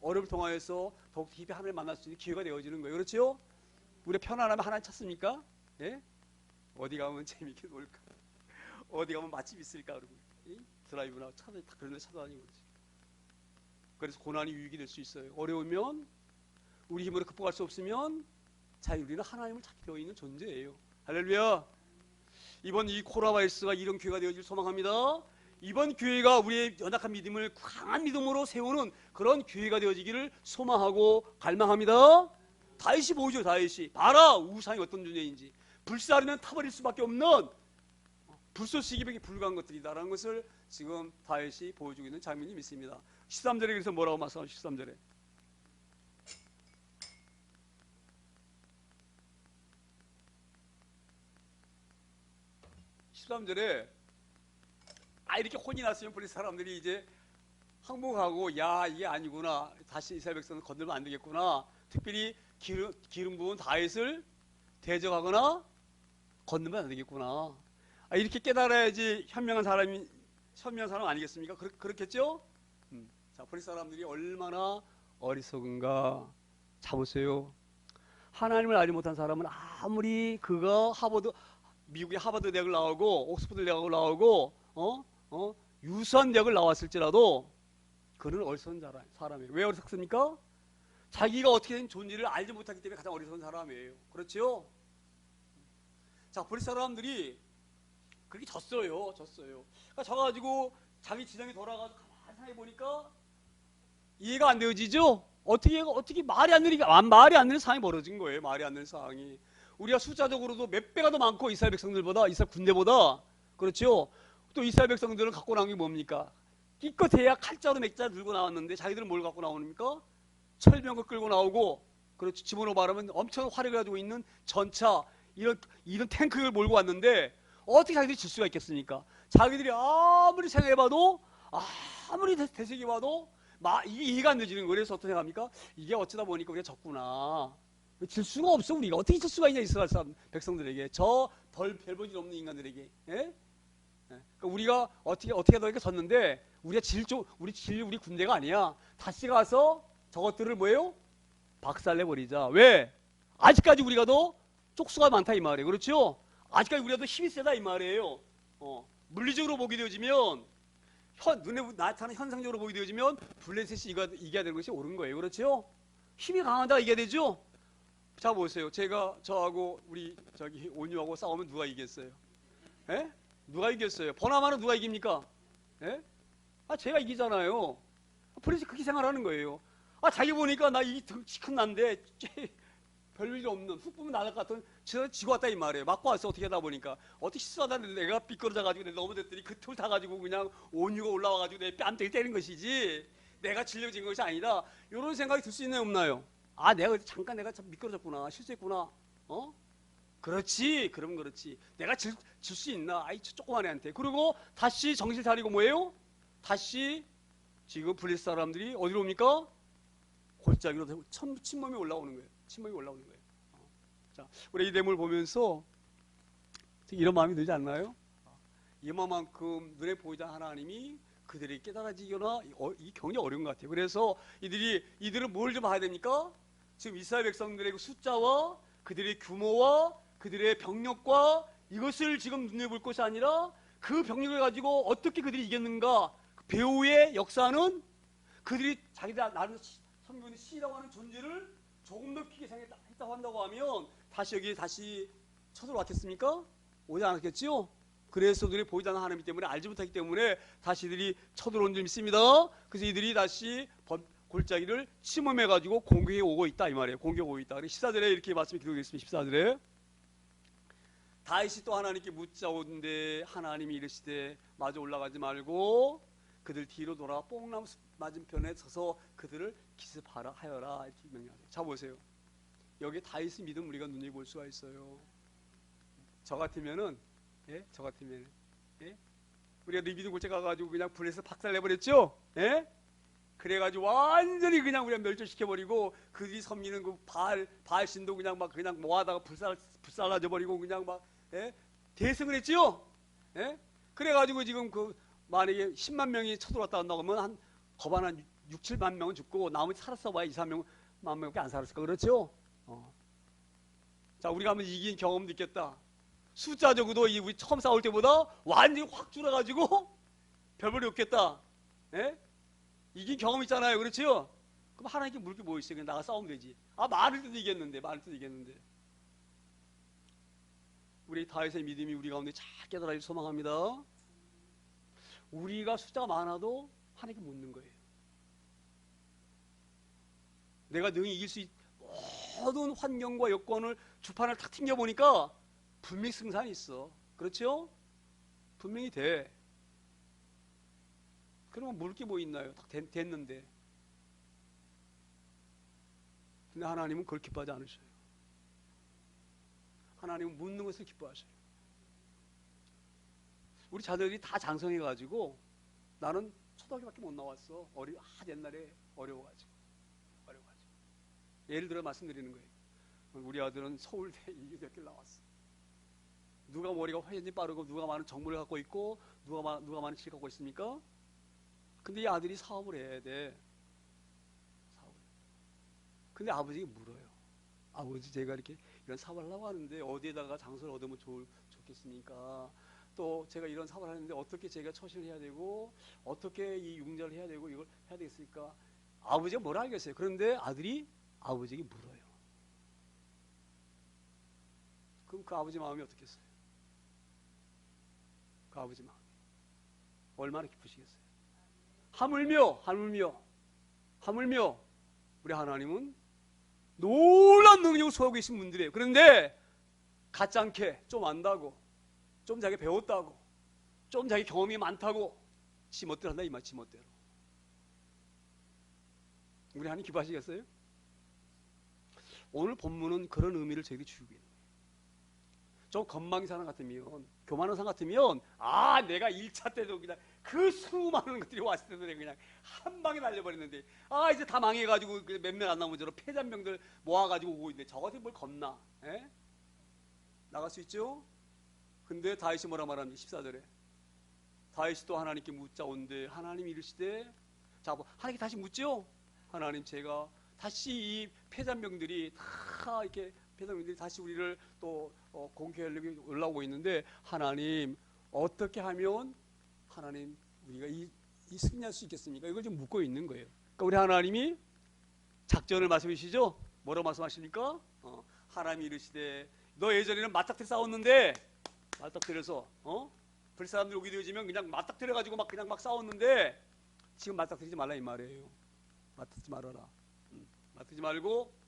어려움을 통하여서 더욱 깊이 하나님을 만날 수 있는 기회가 되어지는 거예요. 그렇죠? 우리가 편안하면 하나님 찾습니까? 예? 어디 가면 재밌게 놀까? 어디 가면 맛집 있을까? 그러고 드라이브나 그런 데 찾아다니고 그러지. 그래서 고난이 유익이 될 수 있어요. 어려우면 우리 힘으로 극복할 수 없으면 우리는 하나님을 찾게 되어 있는 존재예요. 할렐루야. 이번 이 코로나 바이러스가 이런 기회가 되어질 소망합니다. 이번 기회가 우리의 연약한 믿음을 강한 믿음으로 세우는 그런 기회가 되어지기를 소망하고 갈망합니다. 다윗이 보여줘요. 다윗이 봐라 우상이 어떤 존재인지. 불사르면 타버릴 수밖에 없는 불쏘시기밖에 불과한 것들이다라는 것을 지금 다윗이 보여주고 있는 장면이 있습니다. 13절에 그래서 뭐라고 말씀하죠? 13절에 13절에 이렇게 혼이 났으면 블레셋 사람들이 이제 항복하고 야 이게 아니구나, 다시 이스라엘 백성은 건들면 안 되겠구나, 특별히 기름 부은 다윗을 대적하거나 건들면 안 되겠구나, 이렇게 깨달아야지 현명한 사람 아니겠습니까? 그렇겠죠? 자, 블레셋 사람들이 얼마나 어리석은가. 자 보세요. 하나님을 알지 못한 사람은 아무리 그가 미국의 하버드 대학을 나오고 옥스퍼드 대학을 나오고 유수한 대학을 나왔을지라도 그는 어리석은 사람이에요. 왜 어리석습니까? 자기가 어떻게 된 존재를 알지 못하기 때문에 가장 어리석은 사람이에요. 그렇죠? 자, 브리스 사람들이 그렇게 졌어요. 그러니까 져가지고 자기 지상에 돌아가서 가만히 생각해 보니까 이해가 안 되어지죠? 어떻게 말이 안 되는 상황이 벌어진 거예요. 말이 안 되는 상황이. 우리가 숫자적으로도 몇 배가 더 많고 이스라엘 백성들보다, 이스라엘 군대보다. 그렇죠? 또 이스라엘 백성들은 갖고 나온 게 뭡니까? 기껏해야 칼자루 맥자 들고 나왔는데 자기들은 뭘 갖고 나오니까? 철병거 끌고 나오고, 그렇죠. 집어넣어 말하면 엄청 화력을 가지고 있는 전차, 이런 탱크를 몰고 왔는데 어떻게 자기들이 질 수가 있겠습니까? 자기들이 아무리 생각해봐도, 아무리 되새겨봐도 이게 이해가 안 되지는 거예요. 그래서 어떻게 생각합니까? 이게 어쩌다 보니까 우리가 졌구나. 질 수가 없어. 우리가 어떻게 질 수가 있냐, 이스라엘 사람 백성들에게, 저 별 볼 일 없는 인간들에게. 예? 예. 그러니까 우리가 어떻게 하다 보니까 졌는데 우리 군대가 아니야. 다시 가서 저것들을 뭐예요? 박살내버리자. 왜? 아직까지 우리가 더 쪽수가 많다 이 말이에요. 그렇죠? 아직까지 우리가 더 힘이 세다 이 말이에요. 물리적으로 보게 되어지면, 눈에 나타나는 현상적으로 보게 되어지면 블레셋이 이겨야 되는 것이 옳은 거예요. 그렇죠? 힘이 강하다 이겨야 되죠? 자, 보세요. 저하고 우리 온유하고 싸우면 누가 이겼어요? 예? 누가 이겼어요? 버나마는 누가 이깁니까? 예? 제가 이기잖아요. 블레셋이 그렇게 생각하는 거예요. 자기 보니까 나 이 덩치 큰 난데 별일 없는, 훅 보면 나갈 것 같은 지고 왔다 이 말이에요. 맞고 왔어. 어떻게 하다 보니까 어떻게 실수하다 내가 삐끄러져가지고 내가 넘어졌더니 그 툴 타가지고 그냥 온유가 올라와가지고 내 뺨때기 때린 것이지 내가 질려진 것이 아니다. 이런 생각이 들 수 있나요 없나요? 내가 참 미끄러졌구나, 실수했구나. 그렇지. 그럼 그렇지. 내가 질 수 있나? 저 조그만 애한테. 그리고 다시 정신 차리고 뭐예요? 다시 지금 블레셋 사람들이 어디로 옵니까? 골짜기로 침범이 올라오는 거예요. 자, 우리 이 내용을 보면서 이런 마음이 들지 않나요? 이만큼 눈에 보이지 않는 하나님이 그들이 깨달아지거나 이 굉장히 어려운 것 같아요. 그래서 이들은 뭘 좀 봐야 됩니까? 지금 이스라엘 백성들의 그 숫자와 그들의 규모와 그들의 병력과 이것을 지금 눈에 볼 것이 아니라 그 병력을 가지고 어떻게 그들이 이겼는가. 그 배후의 역사는 그들이 자기들 나름 성경의 시라고 하는 존재를 조금 더 크게 생각했다고 한다고 하면 여기에 쳐들어왔겠습니까? 오지 않았겠지요? 그래서 눈에 보이지 않는 하나님 때문에 알지 못하기 때문에 다시 이들이 쳐들어온 줄 믿습니다. 그래서 이들이 다시 골짜기를 침범해가지고 공격해 오고 있다 이 말이에요. 공격해 오고 있다. 14절에 이렇게 말씀이 기록되어 있습니다. 14절에 다윗이 또 하나님께 묻자오는데 하나님이 이르시되 마저 올라가지 말고 그들 뒤로 돌아 뽕나무 맞은편에 서서 그들을 기습하라 하여라 이렇게 명령하세요. 자, 보세요. 여기 다윗의 믿음 우리가 눈에 볼 수가 있어요. 저 같으면은 예? 우리가 네 믿음 골짜 가가지고 그냥 불에서 박살내버렸죠? 예? 그래가지고 완전히 그냥 우리가 멸절시켜버리고 그들이 섬기는 그 바알신도 그냥 모아다가 불살라져 버리고 그냥 예? 대승을 했지요? 예? 그래가지고 지금 만약에 10만 명이 쳐들어왔다 한다고 하면 거반 한 6, 7만 명은 죽고 나머지 살았어 봐야 2, 3만 명밖에 안 살았을까. 그렇죠? 자, 우리가 한번 이긴 경험도 있겠다. 숫자적으로도 우리 처음 싸울 때보다 완전히 확 줄어가지고 별볼이 없겠다. 예? 이긴 경험 있잖아요. 그렇죠? 그럼 하나님께 물을 게 뭐 있어요? 그냥 나가 싸우면 되지. 많을 때도 이겼는데. 우리 다윗의 믿음이 우리 가운데 잘 깨달아질 소망합니다. 우리가 숫자가 많아도 하나님께 묻는 거예요. 내가 능히 이길 수 모든 환경과 여건을 주판을 탁 튕겨보니까 분명히 승산이 있어. 그렇죠? 분명히 돼. 그러면 물을 게 뭐 있나요? 딱 됐는데. 근데 하나님은 그걸 기뻐하지 않으셔요. 하나님은 묻는 것을 기뻐하셔요. 우리 자녀들이 다 장성해가지고 나는 초등학교밖에 못 나왔어. 옛날에 어려워가지고. 예를 들어 말씀드리는 거예요. 우리 아들은 서울대 이교대학교를 나왔어. 누가 머리가 훨씬 빠르고 누가 많은 정보를 갖고 있고 누가 많은 지식을 갖고 있습니까? 근데 이 아들이 사업을 해야 돼. 근데 아버지가 물어요. 아버지 제가 이렇게 이런 사업을 하려고 하는데 어디에다가 장소를 얻으면 좋겠습니까? 또 제가 이런 사업을 하는데 어떻게 제가 처신을 해야 되고 어떻게 이 융자를 해야 되고 이걸 해야 되겠습니까? 아버지가 뭘 알겠어요. 그런데 아들이 아버지에게 물어요. 그럼 그 아버지 마음이 어떻겠어요? 그 아버지 마음이 얼마나 기쁘시겠어요? 하물며 우리 하나님은 놀라운 능력을 소유하고 계신 분들이에요. 그런데 가짜않게 좀 안다고, 좀 자기 배웠다고, 좀 자기 경험이 많다고 지멋대로 한다 이 말. 지멋대로. 우리 하나님 기뻐하시겠어요? 오늘 본문은 그런 의미를 저에게 주고 있는 거예요. 좀 건망이 사람 같으면, 교만한 사람 같으면, 내가 1차 때도 그냥 그 수많은 것들이 왔을 때도 그냥 한 방에 날려버렸는데, 이제 다 망해가지고 몇몇 안 남은 저런 폐잔병들 모아가지고 오고 있는데, 저 같은 뭘 겁나? 에? 나갈 수 있죠? 근데 다윗이 뭐라 말합니까? 14절에. 다윗이 또 하나님께 묻자온데, 하나님이 이르시되, 자, 하나님께 다시 묻죠? 하나님, 제가 다시 이 폐잔병들이 다 이렇게 폐잔병들이 다시 우리를 또 공격하려고 올라오고 있는데, 하나님 어떻게 하면 하나님 우리가 이 승리할 수 있겠습니까? 이걸 좀 묻고 있는 거예요. 그러니까 우리 하나님이 작전을 말씀하시죠? 뭐라고 말씀하십니까? 하나님이 이르시되, 너 예전에는 맞닥뜨려 싸웠는데, 맞닥뜨려서 불 사람들 오게 되어지면 그냥 맞닥뜨려 가지고 그냥 막 싸웠는데, 지금 맞닥뜨리지 말라 이 말이에요. 맞닥뜨리지 말아라. 맞닥뜨리지 말고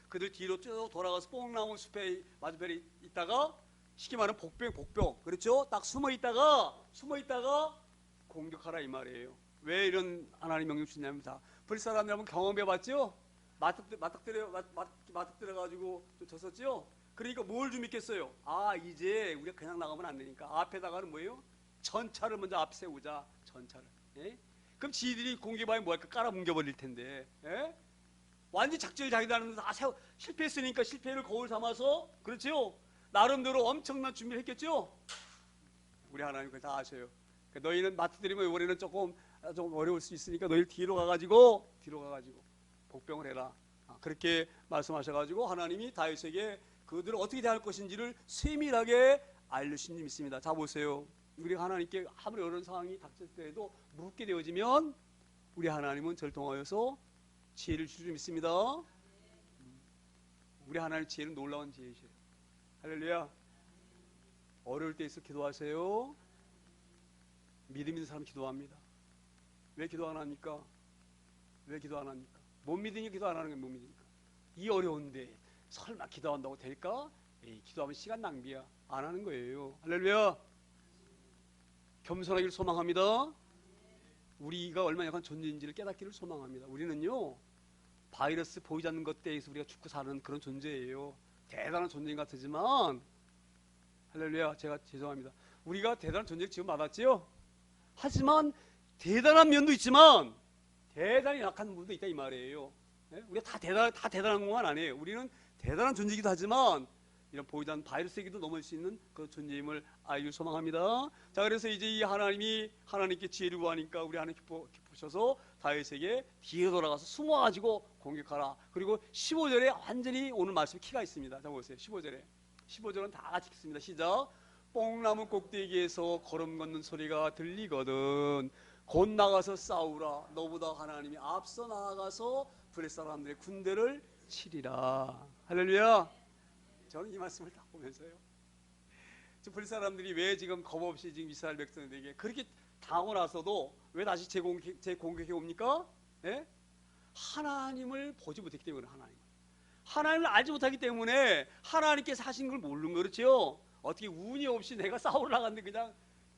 그들 뒤로 쭉 돌아가서 뽕나무 숲에 맞은편에 있다가, 쉽게 말하면 복병 그렇죠? 딱 숨어 있다가 공격하라 이 말이에요. 왜 이런 하나님 명령 주냐면, 다 불사람들 한번 경험해 봤죠? 맞닥뜨려 가지고 졌었죠? 그러니까 뭘 좀 믿겠어요? 이제 우리가 그냥 나가면 안 되니까 앞에다가는 뭐예요? 전차를 먼저 앞 세우자. 전차를. 예? 그럼 지들이 공격하면 뭐 할까? 깔아뭉겨 버릴 텐데. 예? 완전 작전을 자기들 하는데 다 실패했으니까 실패를 거울 삼아서, 그렇죠? 나름대로 엄청난 준비를 했겠죠? 우리 하나님 그걸 다 아셔요. 그러니까 너희는 맞닥뜨리면 이번에는 조금 어려울 수 있으니까 너희 뒤로 가가지고 복병을 해라. 그렇게 말씀하셔가지고 하나님이 다윗에게 그들을 어떻게 대할 것인지를 세밀하게 알려주신 줄 믿습니다. 자, 보세요. 우리 하나님께 아무리 어려운 상황이 닥칠 때에도 묻게 되어지면 우리 하나님은 저를 통하여서 지혜를 주실 줄 믿습니다. 우리 하나님의 지혜는 놀라운 지혜이셔요. 할렐루야. 어려울 때 있어 기도하세요. 믿음 있는 사람 기도합니다. 왜 기도 안 합니까? 못 믿으니까 기도 안 하는 게 못 믿으니까. 이 어려운데 설마 기도한다고 될까? 기도하면 시간 낭비야. 안 하는 거예요. 할렐루야. 겸손하기를 소망합니다. 우리가 얼마나 약한 존재인지를 깨닫기를 소망합니다. 우리는요, 바이러스 보이지 않는 것 때에서 우리가 죽고 사는 그런 존재예요. 대단한 존재인 것 같지만, 할렐루야, 제가 죄송합니다. 우리가 대단한 존재를 지금 받았지요? 하지만 대단한 면도 있지만 대단히 약한 부분도 있다 이 말이에요. 우리가 다 대단한 것만 아니에요. 우리는 대단한 존재이기도 하지만 이런 보이지 않는 바이러스에게도 넘을 수 있는 그 존재임을 알기를 소망합니다. 자, 그래서 이제 이 하나님께 지혜를 구하니까 우리 하나님 기쁘셔서 다윗에게 뒤에 돌아가서 숨어가지고 공격하라. 그리고 15절에 완전히 오늘 말씀 키가 있습니다. 자, 보세요. 15절은 다 같이 읽습니다. 시작. 뽕나무 꼭대기에서 걸음 걷는 소리가 들리거든 곧 나가서 싸우라. 너보다 하나님이 앞서 나아가서 블레 사람들의 군대를 치리라. 할렐루야. 저는 이 말씀을 딱 보면서요, 블레 사람들이 왜 지금 겁없이 지금 이스라엘 백성들에게 그렇게 당하고 나서도 왜 다시 재공격해 옵니까? 예? 하나님을 보지 못했기 때문에, 하나님을 알지 못하기 때문에 하나님께서 하신 걸 모르는 거, 그렇죠? 어떻게 운이 없이 내가 싸우러 나갔는데 그냥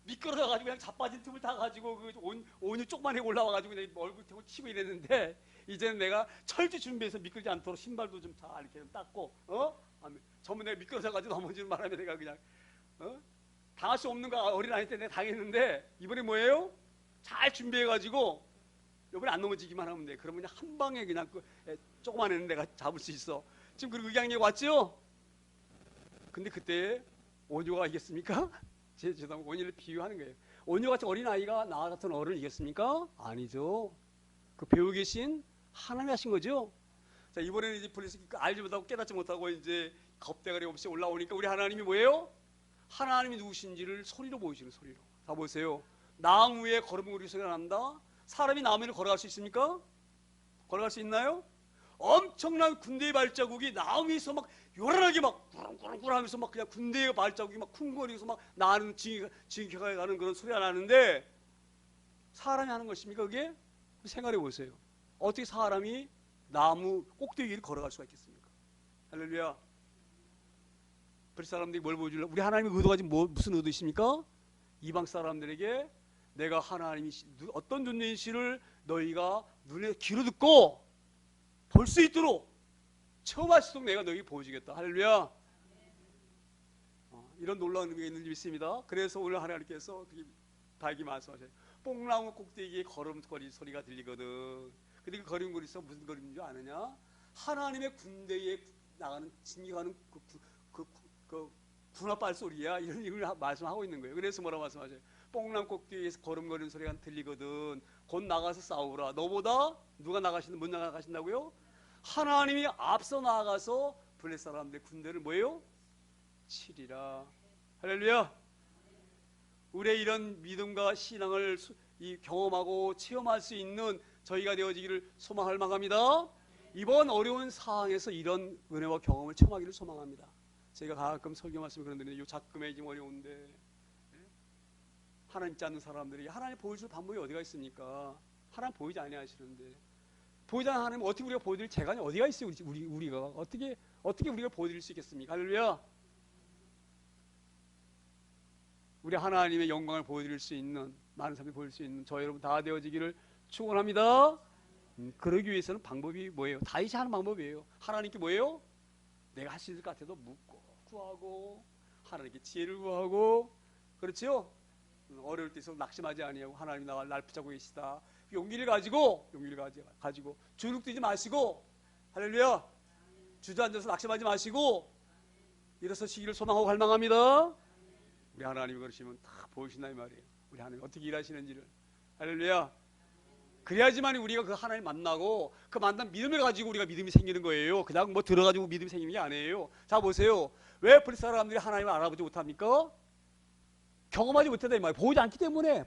미끄러져가지고 그냥 자빠진 틈을 타가지고 그 온유 쪽만 해 올라와가지고 그냥 얼굴 대고 치고 이랬는데, 이제는 내가 철저히 준비해서 미끄러지 않도록 신발도 좀 다 이렇게 좀 닦고, 전부 내가 미끄러져가지고 넘어지는 바람에 내가 그냥 당할 수 없는 거 어린아이 때 내가 당했는데, 이번에 뭐예요? 잘 준비해가지고 이번에 안 넘어지기만 하면 돼. 그러면 그냥 한 방에 그냥 조그만 애는 내가 잡을 수 있어. 지금 그리고 의장님 왔죠? 근데 그때 온유가 이겼습니까? 죄송합니다. 온유를 비유하는 거예요. 온유같이 어린아이가 나 같은 어른을 이겼습니까? 아니죠. 그 배우 계신 하나님이 하신 거죠. 자, 이번에는 이제 블레셋 알지 못하고 깨닫지 못하고 이제 겁대가리 없이 올라오니까 우리 하나님이 뭐예요? 하나님이 누구신지를 소리로 보여주는 소리로. 다 보세요. 나무 위에 걸음걸이 소리가 난다. 사람이 나무 위를 걸어갈 수 있습니까? 걸어갈 수 있나요? 엄청난 군대의 발자국이 나무 위에서 막 요란하게 막 꾸렁꾸렁 하면서 막 그냥 군대의 발자국이 막 쿵거리면서 막 나는 진격해 가는 그런 소리가 나는데 사람이 하는 것입니까 그게? 생각해 보세요. 어떻게 사람이 나무 꼭대기 위를 걸어갈 수가 있겠습니까? 할렐루야. 그래서 사람들이 뭘 보여주려고? 우리 하나님의 의도가 지금 무슨 의도이십니까? 이방 사람들에게 내가 하나님이 어떤 존재인지를 너희가 눈에 귀로 듣고 볼 수 있도록 체험할 수 있도록 내가 너희에게 보여주겠다. 할렐루야. 이런 놀라운 의미가 있는지 믿습니다. 그래서 오늘 하나님께서 다에게 말씀하셔요. 뽕나무 꼭대기에 걸음걸이 소리가 들리거든. 근데 그 걸음걸이에서 무슨 걸음인 줄 아느냐? 하나님의 군대에 나가는 진격하는 그 군합발 소리야. 이런 얘기를 말씀하고 있는 거예요. 그래서 뭐라고 말씀하셔요? 뽕나무 꼭대기에서 걸음거리는 소리가 들리거든. 곧 나가서 싸우라. 너보다 누가 못 나가신다고요? 하나님이 앞서 나가서 블레셋 사람들의 군대를 뭐예요? 치리라. 할렐루야. 우리의 이런 믿음과 신앙을 경험하고 체험할 수 있는 저희가 되어지기를 소망할 만합니다. 이번 어려운 상황에서 이런 은혜와 경험을 체험하기를 소망합니다. 제가 가끔 설교 말씀을 그러는데 요 작금에 지금 어려운데 하나님 믿지 않는 사람들이 하나님 보여줄 방법이 어디가 있습니까? 하나님 보이지 아니하시는데 보이지 않는 하나님 어떻게 우리가 보여드릴 재간이 어디가 있어요? 우리가 어떻게 우리가 보여드릴 수 있겠습니까? 할렐루야. 우리 하나님의 영광을 보여드릴 수 있는 많은 사람들이 보여줄 수 있는 저 여러분 다 되어지기를 축원합니다. 그러기 위해서는 방법이 뭐예요? 다윗이 하는 방법이에요. 하나님께 뭐예요? 내가 할 수 있을 것 같아도 묻고 구하고 하나님께 지혜를 구하고 그렇죠? 어려울 때 있어서 낙심하지 아니하고 하나님이 날 붙잡고 계시다. 용기를 가지고 주눅들지 마시고 할렐루야. 주저앉아서 낙심하지 마시고 일어서시기를 소망하고 갈망합니다. 우리 하나님이 그러시면 다 보이신다 이 말이에요. 우리 하나님 어떻게 일하시는지를. 할렐루야. 그래야지만 우리가 그 하나님 만나고 그 만난 믿음을 가지고 우리가 믿음이 생기는 거예요. 그냥 뭐 들어가지고 믿음이 생기는 게 아니에요. 자 보세요. 왜 블레셋 사람들이 하나님을 알아보지 못합니까? 경험하지 못한다 이 말이에요. 보이지 않기 때문에.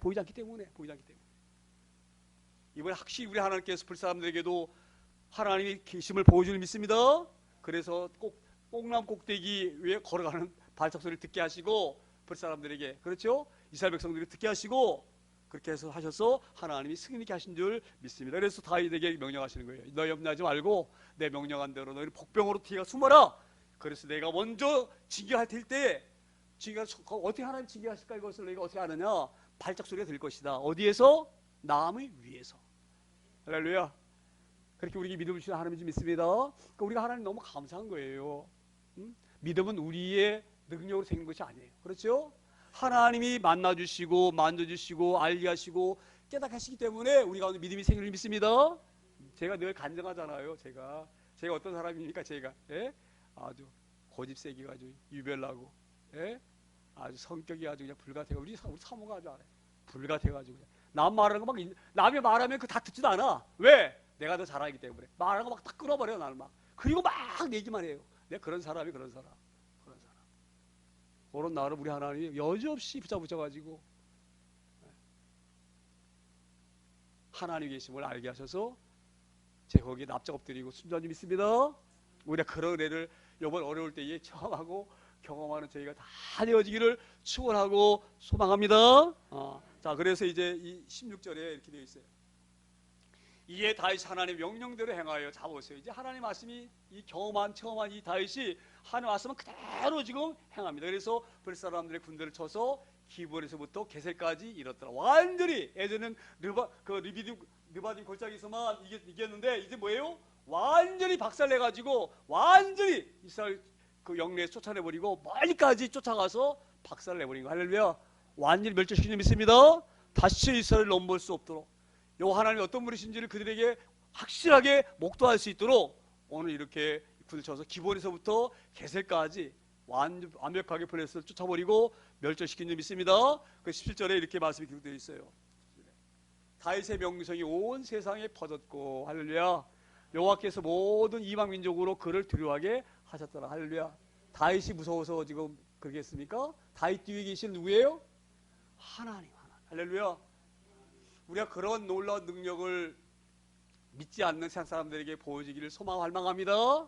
이번에 확실히 우리 하나님께서 블레셋 사람들에게도 하나님의 계심을 보여주는 믿습니다. 그래서 꼭 뽕나무 꼭대기 위에 걸어가는 발작 소리를 듣게 하시고 블레셋 사람들에게 그렇죠? 이스라엘 백성들이 듣게 하시고 그렇게 해서 하셔서 하나님이 승리케 하신 줄 믿습니다. 그래서 다윗에게 명령하시는 거예요. 너희 염려하지 말고 내 명령한 대로 너희는 복병으로 뒤가 숨어라. 그래서 내가 먼저 징계할 때 어떻게 하나님 징계하실까 이것을 너희가 어떻게 아느냐? 발작 소리가 들 것이다. 어디에서? 나무 위에서. 할렐루야. 그렇게 우리에게 믿음을 주시는 하나님을 믿습니다. 그러니까 우리가 하나님 너무 감사한 거예요. 믿음은 우리의 능력으로 생긴 것이 아니에요. 그렇죠? 하나님이 만나주시고 만져주시고 알게 하시고 깨닫게 하시기 때문에 우리가 오늘 믿음이 생기는 믿습니다. 제가 늘 간증하잖아요. 제가 어떤 사람입니까? 제가 아주 고집세게 가지고 유별나고 아주 성격이 아주 그냥 불같아요. 우리 사모가 아주 알아요. 불같아가지고 남 말하는 거 막 남이 말하면 그 다 듣지도 않아. 왜? 내가 더 잘하기 때문에 말하는 거 막 딱 끊어버려 나를 막. 그리고 막 얘기만 해요. 내가 그런 사람이 그런 사람. 그런 나를 우리 하나님이 여지없이 붙잡아가지고 하나님이 계심을 알게 하셔서 제 거기에 납작 엎드리고 순전히 믿습니다. 우리가 그런 애를 이번 어려울 때에 체험하고 경험하는 저희가 다 되어지기를 축원하고 소망합니다. 자, 그래서 이제 이 16절에 이렇게 되어 있어요. 이에 다윗이 하나님의 명령대로 행하여. 자 보세요. 이제 하나님 말씀이 이 체험한 이 다윗이 하나님 말씀은 그대로 지금 행합니다. 그래서 블레셋 사람들의 군대를 쳐서 기브온에서부터 게셀까지 이뤘더라. 완전히 예전에는 르바딤 골짜기에서만 이겼는데 이제 뭐예요? 완전히 박살내가지고 완전히 이스라엘 그 영내에서 쫓아내버리고 멀리까지 쫓아가서 박살내버린 거. 할렐루야. 완전히 멸절시키는 믿습니다. 다시 이스라엘을 넘볼 수 없도록 요 하나님이 어떤 분이신지를 그들에게 확실하게 목도할 수 있도록 오늘 이렇게 군을 쳐서 기본에서부터 게셀까지 완벽하게 블레셋을 쫓아버리고 멸절시킨 줄 믿습니다. 그 17절에 이렇게 말씀이 기록되어 있어요. 다윗의 명성이 온 세상에 퍼졌고 할렐루야. 여호와께서 모든 이방 민족으로 그를 두려워하게 하셨더라. 할렐루야. 다윗이 무서워서 지금 그러겠습니까? 다윗 뒤에 계신 누구예요? 하나님. 할렐루야. 우리가 그런 놀라운 능력을 믿지 않는 세상 사람들에게 보여지기를 소망할 만합니다.